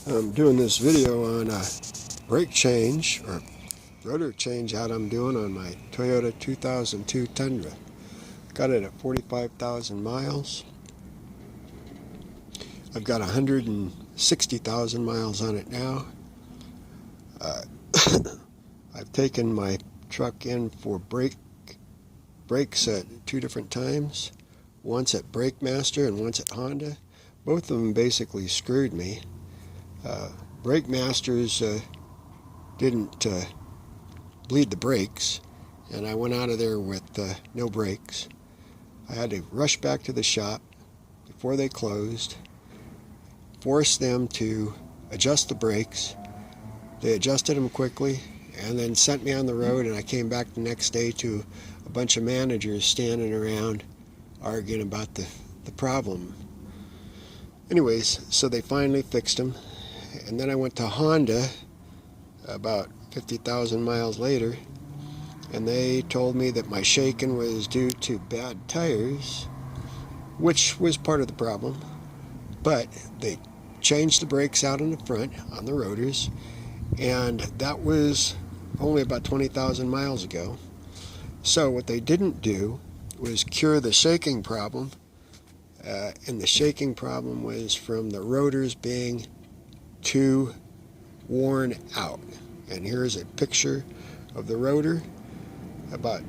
I'm doing this video on a brake change or rotor change out I'm doing on my Toyota 2002 Tundra. Got it at 45,000 miles. I've got 160,000 miles on it now. I've taken my truck in for brakes at two different times. Once at Brake Master and once at Honda. Both of them basically screwed me. Brake Masters didn't bleed the brakes, and I went out of there with no brakes. I had to rush back to the shop before they closed, force them to adjust the brakes. They adjusted them quickly and then sent me on the road, and I came back the next day to a bunch of managers standing around arguing about the problem. Anyways, so they finally fixed them, and then I went to Honda about 50,000 miles later, and they told me that my shaking was due to bad tires, which was part of the problem, but they changed the brakes out in the front on the rotors, and that was only about 20,000 miles ago. So what they didn't do was cure the shaking problem, and the shaking problem was from the rotors being too worn out. And here's a picture of the rotor about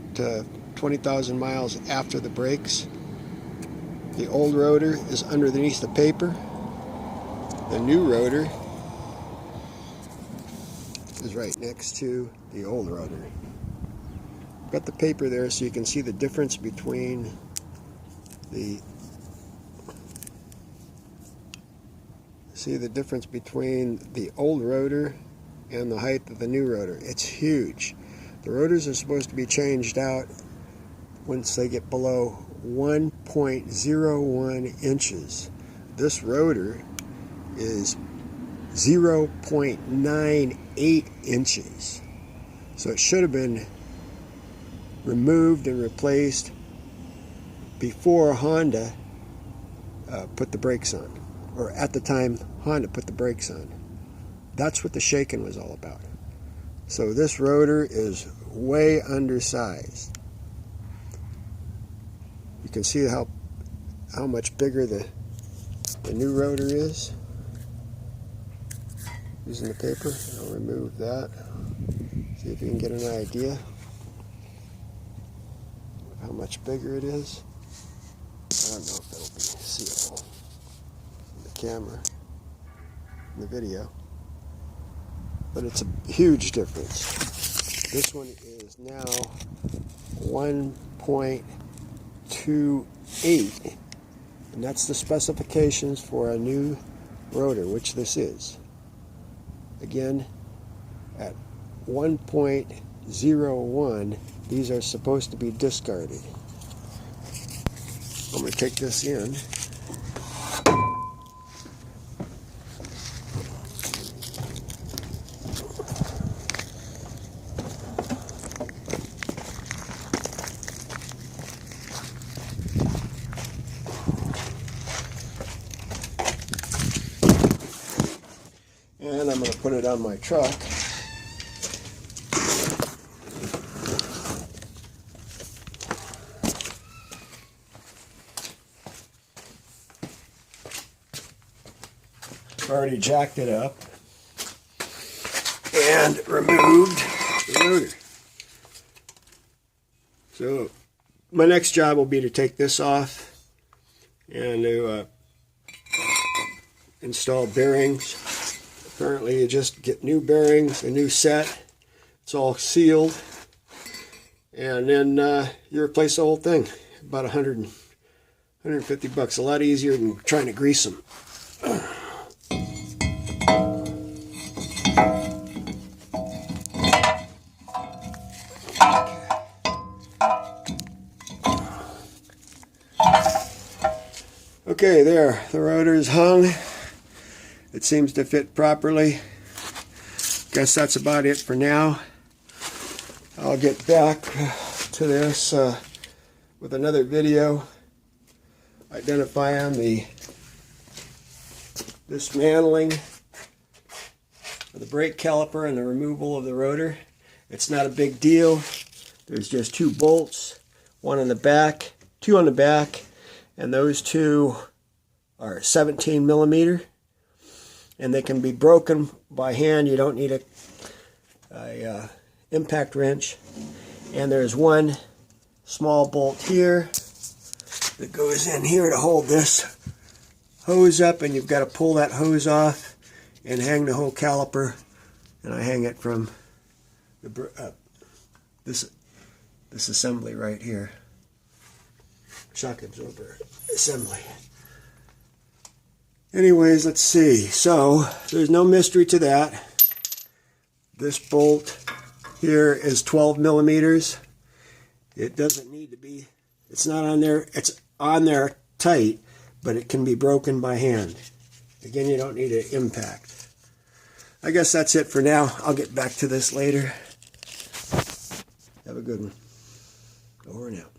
20,000 miles after the brakes. The old rotor is underneath the paper. The new rotor is right next to the old rotor. Got the paper there so you can see the difference between the old rotor and the height of the new rotor. It's huge. The rotors are supposed to be changed out once they get below 1.01 inches. This rotor is 0.98 inches. So it should have been removed and replaced before Honda put the brakes on, or at the time Honda put the brakes on. That's what the shaking was all about. So this rotor is way undersized. You can see how much bigger the new rotor is. Using the paper, I'll remove that. See if you can get an idea of how much bigger it is. I don't know if it'll be seeable in the camera, in the video, but it's a huge difference. This one is now 1.28, and that's the specifications for a new rotor, which this is. Again, at 1.01, these are supposed to be discarded. I'm going to take this in. And I'm going to put it on my truck. I've already jacked it up and removed the rotor. So my next job will be to take this off and to install bearings. Apparently you just get new bearings, a new set. It's all sealed, and then you replace the whole thing. About 150 bucks. A lot easier than trying to grease them. Okay, there, the rotor is hung. It seems to fit properly. Guess that's about it for now. I'll get back to this with another video identifying the dismantling for the brake caliper and the removal of the rotor. It's not a big deal. There's just 2 bolts, one on the back, 2 on the back, and those 2 are 17 millimeter, and they can be broken by hand. You don't need a impact wrench. And there's one small bolt here that goes in here to hold this hose up, and you've got to pull that hose off and hang the whole caliper. And I hang it from the this assembly right here, shock absorber assembly. Anyways, let's see. So there's no mystery to that. This bolt here is 12 millimeters. It doesn't need to be, it's not on there, it's on there tight, but it can be broken by hand. Again, you don't need an impact. I guess that's it for now. I'll get back to this later. Have a good one. Over and out.